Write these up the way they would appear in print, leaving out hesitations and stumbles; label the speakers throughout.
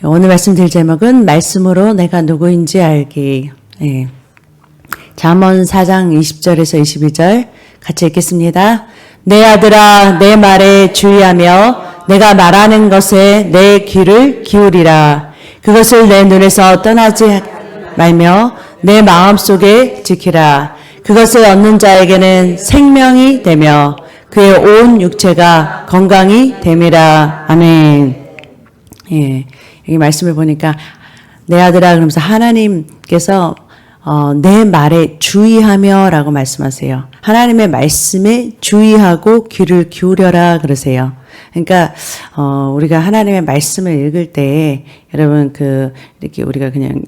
Speaker 1: 오늘 말씀드릴 제목은 말씀으로 내가 누구인지 알기. 예. 잠언 4장 20절에서 22절 같이 읽겠습니다. 내 아들아 내 말에 주의하며 내가 말하는 것에 내 귀를 기울이라. 그것을 내 눈에서 떠나지 말며 내 마음속에 지키라. 그것을 얻는 자에게는 생명이 되며 그의 온 육체가 건강이 됨이라. 아멘. 예. 여기 말씀을 보니까 내 아들아 그러면서 하나님께서 내 말에 주의하며 라고 말씀하세요. 하나님의 말씀에 주의하고 귀를 기울여라 그러세요. 그러니까 우리가 하나님의 말씀을 읽을 때 여러분 이렇게 우리가 그냥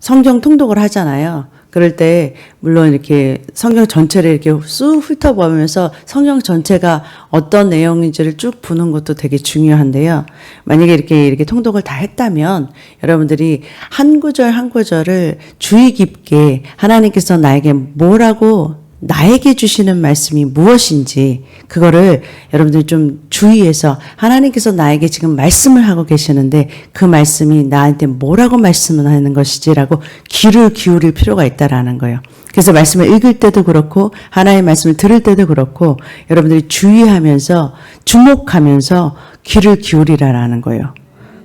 Speaker 1: 성경 통독을 하잖아요. 그럴 때 물론 이렇게 성경 전체를 이렇게 쑥 훑어보면서 성경 전체가 어떤 내용인지를 쭉 보는 것도 되게 중요한데요. 만약에 이렇게 통독을 다 했다면 여러분들이 한 구절 한 구절을 주의 깊게 하나님께서 나에게 뭐라고 나에게 주시는 말씀이 무엇인지 그거를 여러분들이 좀 주의해서 하나님께서 나에게 지금 말씀을 하고 계시는데 그 말씀이 나한테 뭐라고 말씀을 하는 것이지라고 귀를 기울일 필요가 있다라는 거예요. 그래서 말씀을 읽을 때도 그렇고 하나님의 말씀을 들을 때도 그렇고 여러분들이 주의하면서 주목하면서 귀를 기울이라라는 거예요.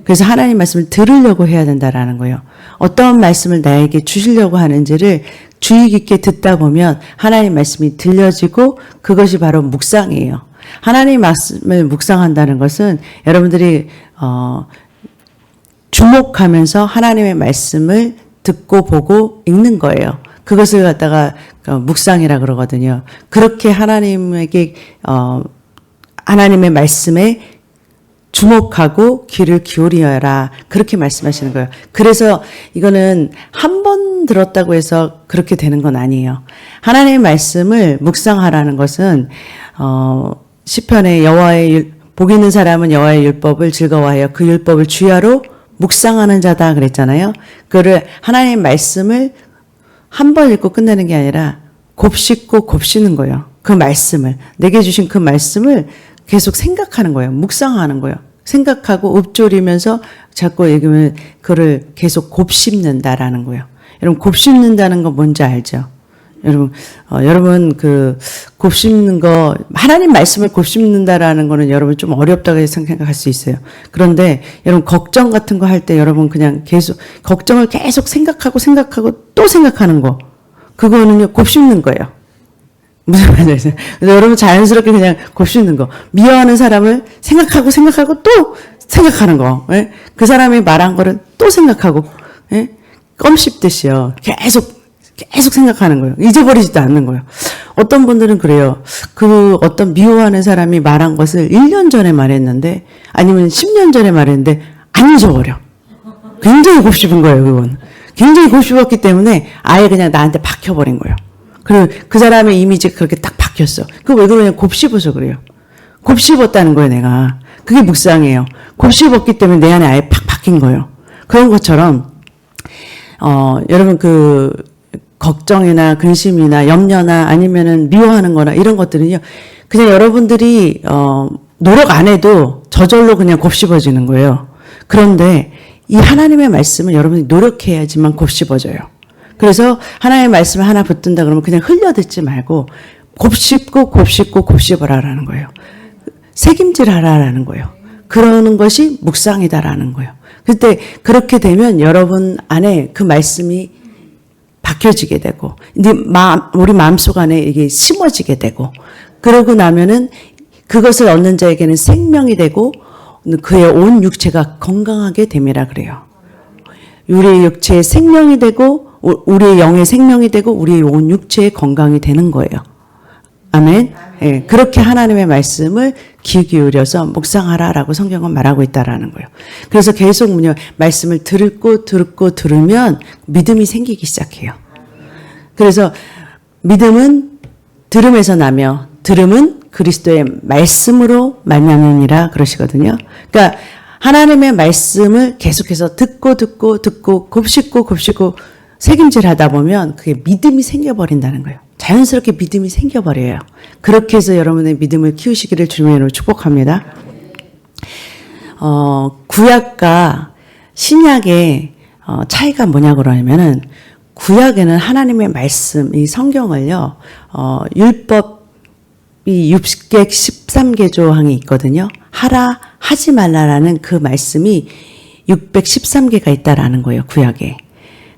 Speaker 1: 그래서 하나님 말씀을 들으려고 해야 된다라는 거예요. 어떤 말씀을 나에게 주시려고 하는지를 주의 깊게 듣다 보면 하나님 말씀이 들려지고 그것이 바로 묵상이에요. 하나님 말씀을 묵상한다는 것은 여러분들이 주목하면서 하나님의 말씀을 듣고 보고 읽는 거예요. 그것을 갖다가 묵상이라 그러거든요. 그렇게 하나님에게 하나님의 말씀에 주목하고 귀를 기울여라 그렇게 말씀하시는 거예요. 그래서 이거는 한 번 들었다고 해서 그렇게 되는 건 아니에요. 하나님의 말씀을 묵상하라는 것은 시편에 복 있는 사람은 여호와의 율법을 즐거워하여 그 율법을 주야로 묵상하는 자다 그랬잖아요. 그를 하나님의 말씀을 한 번 읽고 끝내는 게 아니라 곱씹고 곱씹는 거예요. 그 말씀을 내게 주신 그 말씀을 계속 생각하는 거예요. 묵상하는 거예요. 생각하고 읊조리면서 자꾸 읽으면 그를 계속 곱씹는다라는 거예요. 여러분 곱씹는다는 거 뭔지 알죠? 여러분 곱씹는 거 하나님 말씀을 곱씹는다라는 거는 여러분 좀 어렵다고 생각할 수 있어요. 그런데 여러분 걱정 같은 거 할 때 여러분 그냥 계속 걱정을 계속 생각하고 또 생각하는 거 그거는요 곱씹는 거예요. 무슨 말인지 여러분 자연스럽게 그냥 곱씹는 거. 미워하는 사람을 생각하고 또 생각하는 거. 예? 그 사람이 말한 거를 또 생각하고 예? 껌 씹듯이요. 계속 생각하는 거예요. 잊어버리지도 않는 거예요. 어떤 분들은 그래요. 어떤 미워하는 사람이 말한 것을 1년 전에 말했는데 아니면 10년 전에 말했는데 안 잊어버려. 굉장히 곱씹은 거예요. 그건. 굉장히 곱씹었기 때문에 아예 그냥 나한테 박혀버린 거예요. 그리고 그 사람의 이미지가 그렇게 딱 바뀌었어. 그거 왜 그러냐? 곱씹어서 그래요. 곱씹었다는 거예요, 내가. 그게 묵상이에요. 곱씹었기 때문에 내 안에 아예 팍 박힌 거예요. 그런 것처럼, 여러분 걱정이나 근심이나 염려나 아니면은 미워하는 거나 이런 것들은요, 그냥 여러분들이, 노력 안 해도 저절로 그냥 곱씹어지는 거예요. 그런데 이 하나님의 말씀은 여러분이 노력해야지만 곱씹어져요. 그래서 하나님의 말씀을 하나 붙든다 그러면 그냥 흘려듣지 말고 곱씹어라라는 거예요. 책임질하라라는 거예요. 그러는 것이 묵상이다라는 거예요. 그때 그렇게 되면 여러분 안에 그 말씀이 박혀지게 되고 우리 마음속 안에 이게 심어지게 되고 그러고 나면은 그것을 얻는 자에게는 생명이 되고 그의 온 육체가 건강하게 됨이라 그래요. 우리의 육체에 생명이 되고 우리의 영의 생명이 되고 우리의 온 육체의 건강이 되는 거예요. 아멘. 예, 그렇게 하나님의 말씀을 귀 기울여서 묵상하라라고 성경은 말하고 있다라는 거예요. 그래서 계속 말씀을 들으면 믿음이 생기기 시작해요. 그래서 믿음은 들음에서 나며 들음은 그리스도의 말씀으로 말미암으니라 그러시거든요. 그러니까 하나님의 말씀을 계속해서 듣고 곱씹고 책임질하다 보면 그게 믿음이 생겨버린다는 거예요. 자연스럽게 믿음이 생겨버려요. 그렇게 해서 여러분의 믿음을 키우시기를 주님으로 축복합니다. 구약과 신약의 차이가 뭐냐고 그러냐면은 구약에는 하나님의 말씀, 이 성경을요, 율법이 613개 조항이 있거든요. 하라, 하지 말라라는 그 말씀이 613개가 있다라는 거예요, 구약에.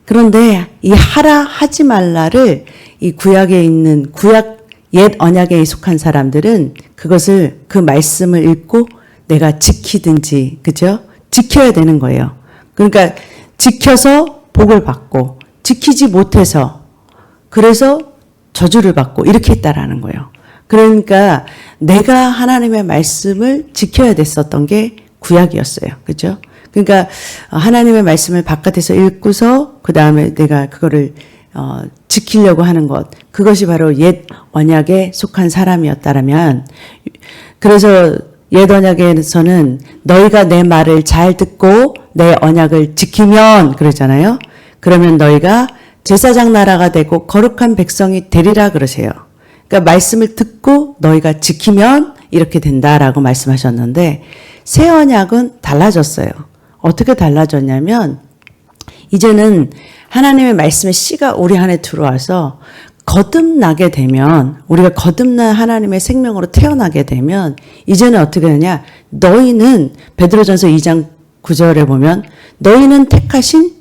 Speaker 1: 그런데 이 하라, 하지 말라를 이 구약에 있는 옛 언약에 속한 사람들은 그것을, 그 말씀을 읽고 내가 지키든지, 그죠? 지켜야 되는 거예요. 그러니까 지켜서 복을 받고, 지키지 못해서, 그래서 저주를 받고, 이렇게 했다라는 거예요. 그러니까 내가 하나님의 말씀을 지켜야 됐었던 게 구약이었어요. 그죠? 그러니까 하나님의 말씀을 바깥에서 읽고서 그 다음에 내가 그거를 지키려고 하는 것, 그것이 바로 옛 언약에 속한 사람이었다라면, 그래서 옛 언약에서는 너희가 내 말을 잘 듣고 내 언약을 지키면, 그러잖아요. 그러면 너희가 제사장 나라가 되고 거룩한 백성이 되리라 그러세요. 그러니까 말씀을 듣고 너희가 지키면 이렇게 된다라고 말씀하셨는데, 새 언약은 달라졌어요. 어떻게 달라졌냐면, 이제는 하나님의 말씀의 씨가 우리 안에 들어와서 거듭나게 되면, 우리가 거듭난 하나님의 생명으로 태어나게 되면 이제는 어떻게 되냐, 너희는 베드로전서 2장 9절에 보면 너희는 택하신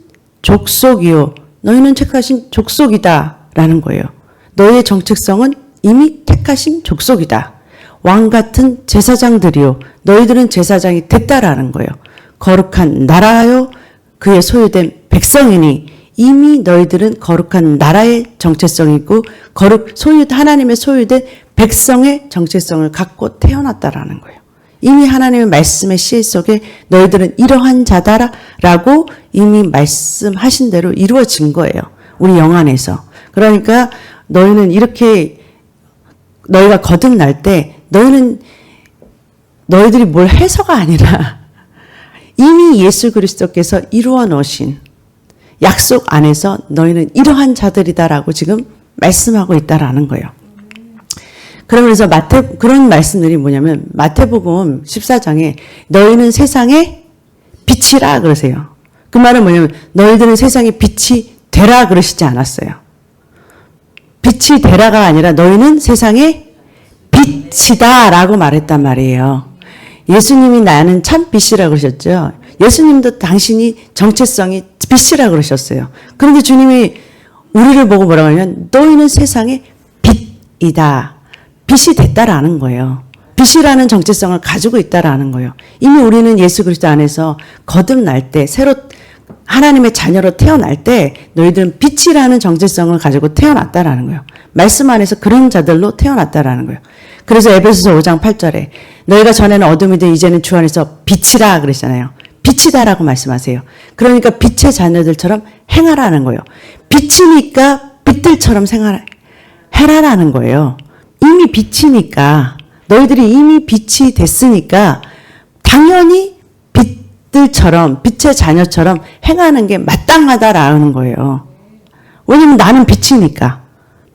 Speaker 1: 족속이요, 너희는 택하신 족속이다 라는 거예요. 너희의 정체성은 이미 택하신 족속이다. 왕 같은 제사장들이요, 너희들은 제사장이 됐다라는 거예요. 거룩한 나라요, 그의 소유된 백성이니, 이미 너희들은 거룩한 나라의 정체성이고 하나님의 소유된 백성의 정체성을 갖고 태어났다라는 거예요. 이미 하나님의 말씀의 씨 속에 너희들은 이러한 자다라고 이미 말씀하신 대로 이루어진 거예요. 우리 영 안에서. 그러니까 너희는 이렇게, 너희가 거듭날 때 너희들이 뭘 해서가 아니라 이미 예수 그리스도께서 이루어 놓으신 약속 안에서 너희는 이러한 자들이다라고 지금 말씀하고 있다라는 거예요. 그러면서 그런 말씀들이 뭐냐면, 마태복음 14장에 너희는 세상의 빛이라 그러세요. 그 말은 뭐냐면 너희들은 세상의 빛이 되라 그러시지 않았어요. 빛이 되라가 아니라 너희는 세상의 빛이다 라고 말했단 말이에요. 예수님이 나는 참 빛이라 그러셨죠. 예수님도 당신이 정체성이 빛이라 그러셨어요. 그런데 주님이 우리를 보고 뭐라고 하냐면 너희는 세상의 빛이다. 빛이 됐다라는 거예요. 빛이라는 정체성을 가지고 있다라는 거예요. 이미 우리는 예수 그리스도 안에서 거듭날 때, 새로 하나님의 자녀로 태어날 때 너희들은 빛이라는 정체성을 가지고 태어났다라는 거예요. 말씀 안에서 그런 자들로 태어났다라는 거예요. 그래서 에베소서 5장 8절에 너희가 전에는 어둠이든 이제는 주 안에서 빛이라 그러잖아요. 빛이다라고 말씀하세요. 그러니까 빛의 자녀들처럼 행하라는 거예요. 빛이니까 빛들처럼 해라라는 거예요. 이미 빛이니까, 너희들이 이미 빛이 됐으니까 당연히 빛들처럼, 빛의 자녀처럼 행하는 게 마땅하다라는 거예요. 왜냐면 나는 빛이니까.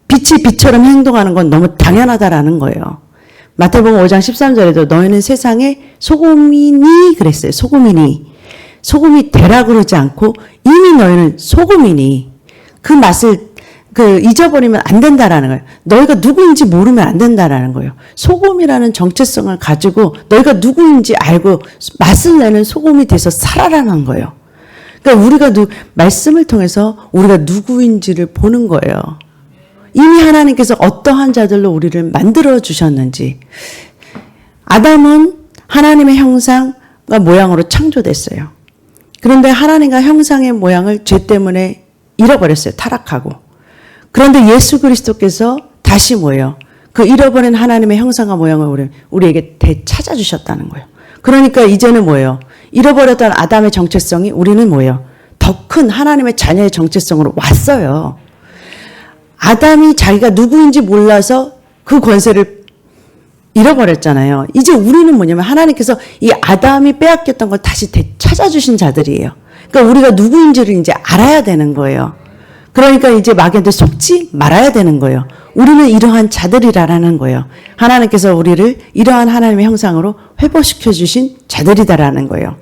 Speaker 1: 빛이 빛처럼 행동하는 건 너무 당연하다라는 거예요. 마태복음 5장 13절에도 너희는 세상의 소금이니 그랬어요. 소금이니. 소금이 되라 그러지 않고 이미 너희는 소금이니. 그 맛을 잊어버리면 안 된다라는 거예요. 너희가 누구인지 모르면 안 된다라는 거예요. 소금이라는 정체성을 가지고 너희가 누구인지 알고 맛을 내는 소금이 돼서 살아라는 거예요. 그러니까 우리가 말씀을 통해서 우리가 누구인지를 보는 거예요. 이미 하나님께서 어떠한 자들로 우리를 만들어 주셨는지. 아담은 하나님의 형상과 모양으로 창조됐어요. 그런데 하나님과 형상의 모양을 죄 때문에 잃어버렸어요. 타락하고. 그런데 예수 그리스도께서 다시 뭐예요? 그 잃어버린 하나님의 형상과 모양을 우리에게 되찾아주셨다는 거예요. 그러니까 이제는 뭐예요? 잃어버렸던 아담의 정체성이 우리는 뭐예요? 더 큰 하나님의 자녀의 정체성으로 왔어요. 아담이 자기가 누구인지 몰라서 그 권세를 잃어버렸잖아요. 이제 우리는 뭐냐면 하나님께서 이 아담이 빼앗겼던 걸 다시 되찾아주신 자들이에요. 그러니까 우리가 누구인지를 이제 알아야 되는 거예요. 그러니까 이제 마귀한테 속지 말아야 되는 거예요. 우리는 이러한 자들이라는 거예요. 하나님께서 우리를 이러한 하나님의 형상으로 회복시켜 주신 자들이다라는 거예요.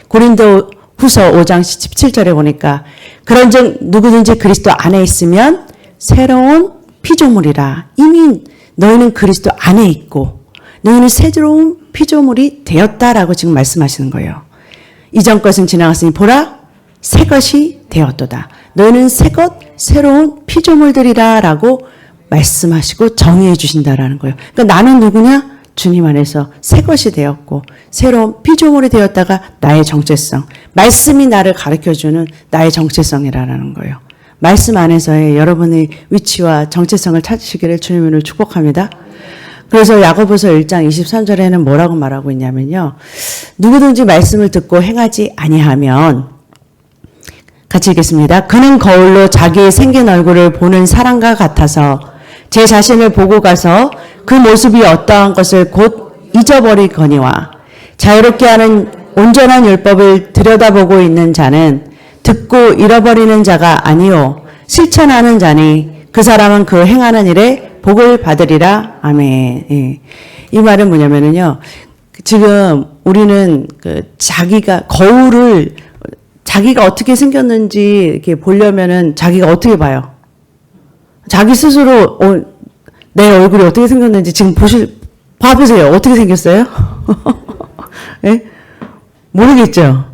Speaker 1: 고린도 후서 5장 17절에 보니까 그런즉 누구든지 그리스도 안에 있으면 새로운 피조물이라. 이미 너희는 그리스도 안에 있고 너희는 새로운 피조물이 되었다라고 지금 말씀하시는 거예요. 이전 것은 지나갔으니 보라 새 것이 되었도다. 너희는 새것 새로운 피조물들이라 라고 말씀하시고 정의해 주신다라는 거예요. 그러니까 나는 누구냐? 주님 안에서 새 것이 되었고 새로운 피조물이 되었다가 나의 정체성. 말씀이 나를 가르쳐주는 나의 정체성이라는 거예요. 말씀 안에서의 여러분의 위치와 정체성을 찾으시기를 주님으로 축복합니다. 그래서 야고보서 1장 23절에는 뭐라고 말하고 있냐면요. 누구든지 말씀을 듣고 행하지 아니하면 같이 읽겠습니다. 그는 거울로 자기의 생긴 얼굴을 보는 사람과 같아서 제 자신을 보고 가서 그 모습이 어떠한 것을 곧 잊어버리거니와 자유롭게 하는 온전한 율법을 들여다보고 있는 자는 듣고 잃어버리는 자가 아니요 실천하는 자니 그 사람은 그 행하는 일에 복을 받으리라. 아멘. 예. 이 말은 뭐냐면요. 지금 우리는 자기가 거울을 자기가 어떻게 생겼는지 이렇게 보려면은 자기가 어떻게 봐요? 자기 스스로 내 얼굴이 어떻게 생겼는지 지금 봐보세요. 어떻게 생겼어요? 예? 모르겠죠?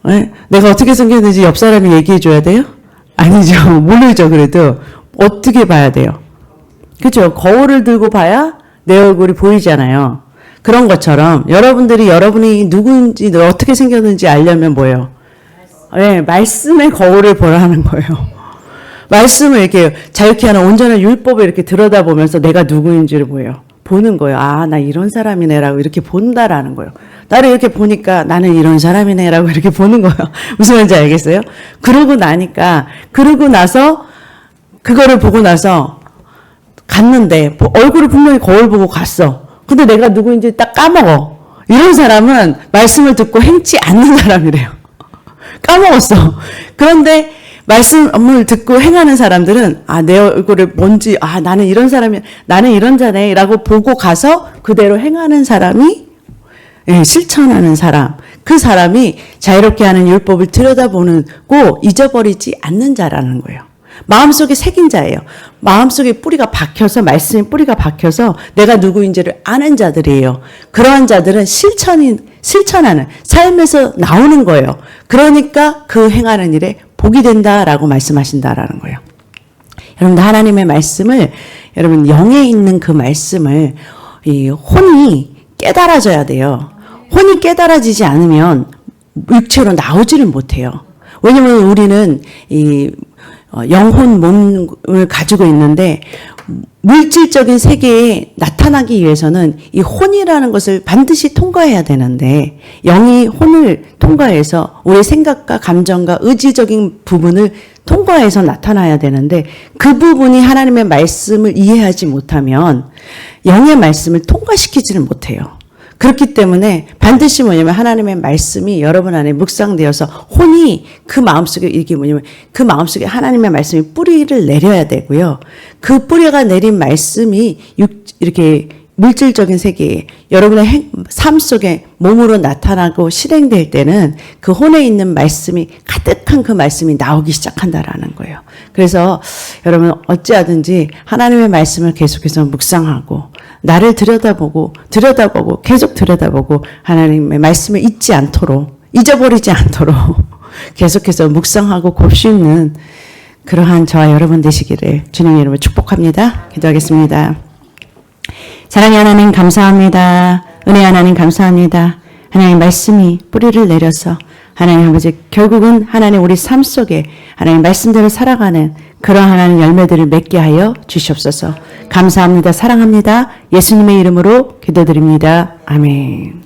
Speaker 1: 예? 내가 어떻게 생겼는지 옆 사람이 얘기해 줘야 돼요? 아니죠. 모르죠. 그래도 어떻게 봐야 돼요? 그렇죠? 거울을 들고 봐야 내 얼굴이 보이잖아요. 그런 것처럼 여러분이 누구인지 어떻게 생겼는지 알려면 뭐예요? 네, 말씀의 거울을 보라는 거예요. 말씀을 이렇게 자유케 하는 온전한 율법을 이렇게 들여다보면서 내가 누구인지를 보는 거예요. 아, 나 이런 사람이네라고 이렇게 본다라는 거예요. 나를 이렇게 보니까 나는 이런 사람이네라고 이렇게 보는 거예요. 무슨 말인지 알겠어요? 그러고 나서 그거를 보고 나서 갔는데 얼굴을 분명히 거울 보고 갔어. 근데 내가 누구인지 딱 까먹어. 이런 사람은 말씀을 듣고 행치 않는 사람이래요. 까먹었어. 그런데 말씀을 듣고 행하는 사람들은 내 얼굴을 뭔지 나는 이런 사람이 나는 이런 자네라고 보고 가서 그대로 행하는 사람이 실천하는 사람. 그 사람이 자유롭게 하는 율법을 들여다보고 잊어버리지 않는 자라는 거예요. 마음속에 새긴 자예요. 마음속에 뿌리가 박혀서 말씀의 뿌리가 박혀서 내가 누구인지를 아는 자들이에요. 그러한 자들은 실천하는 삶에서 나오는 거예요. 그러니까 그 행하는 일에 복이 된다라고 말씀하신다라는 거예요. 여러분 하나님의 말씀을 여러분 영에 있는 그 말씀을 이 혼이 깨달아져야 돼요. 혼이 깨달아지지 않으면 육체로 나오지를 못해요. 왜냐하면 우리는 이 영혼 몸을 가지고 있는데 물질적인 세계에 나타나기 위해서는 이 혼이라는 것을 반드시 통과해야 되는데 영이 혼을 통과해서 우리의 생각과 감정과 의지적인 부분을 통과해서 나타나야 되는데 그 부분이 하나님의 말씀을 이해하지 못하면 영의 말씀을 통과시키지를 못해요. 그렇기 때문에 반드시 뭐냐면 하나님의 말씀이 여러분 안에 묵상되어서 혼이 그 마음속에 이게 뭐냐면 그 마음속에 하나님의 말씀이 뿌리를 내려야 되고요. 그 뿌리가 내린 말씀이 이렇게 물질적인 세계에 여러분의 삶 속에 몸으로 나타나고 실행될 때는 그 혼에 있는 말씀이 가득한 그 말씀이 나오기 시작한다라는 거예요. 그래서 여러분 어찌하든지 하나님의 말씀을 계속해서 묵상하고 나를 들여다보고 계속 들여다보고 하나님의 말씀을 잊어버리지 않도록 계속해서 묵상하고 곱씹는 그러한 저와 여러분 되시기를 주님 이름으로 축복합니다. 기도하겠습니다. 사랑의 하나님 감사합니다. 은혜 하나님 감사합니다. 하나님 말씀이 뿌리를 내려서 하나님 아버지 결국은 하나님 우리 삶 속에 하나님 말씀대로 살아가는 그러한 하나님 열매들을 맺게 하여 주시옵소서. 감사합니다. 사랑합니다. 예수님의 이름으로 기도드립니다. 아멘.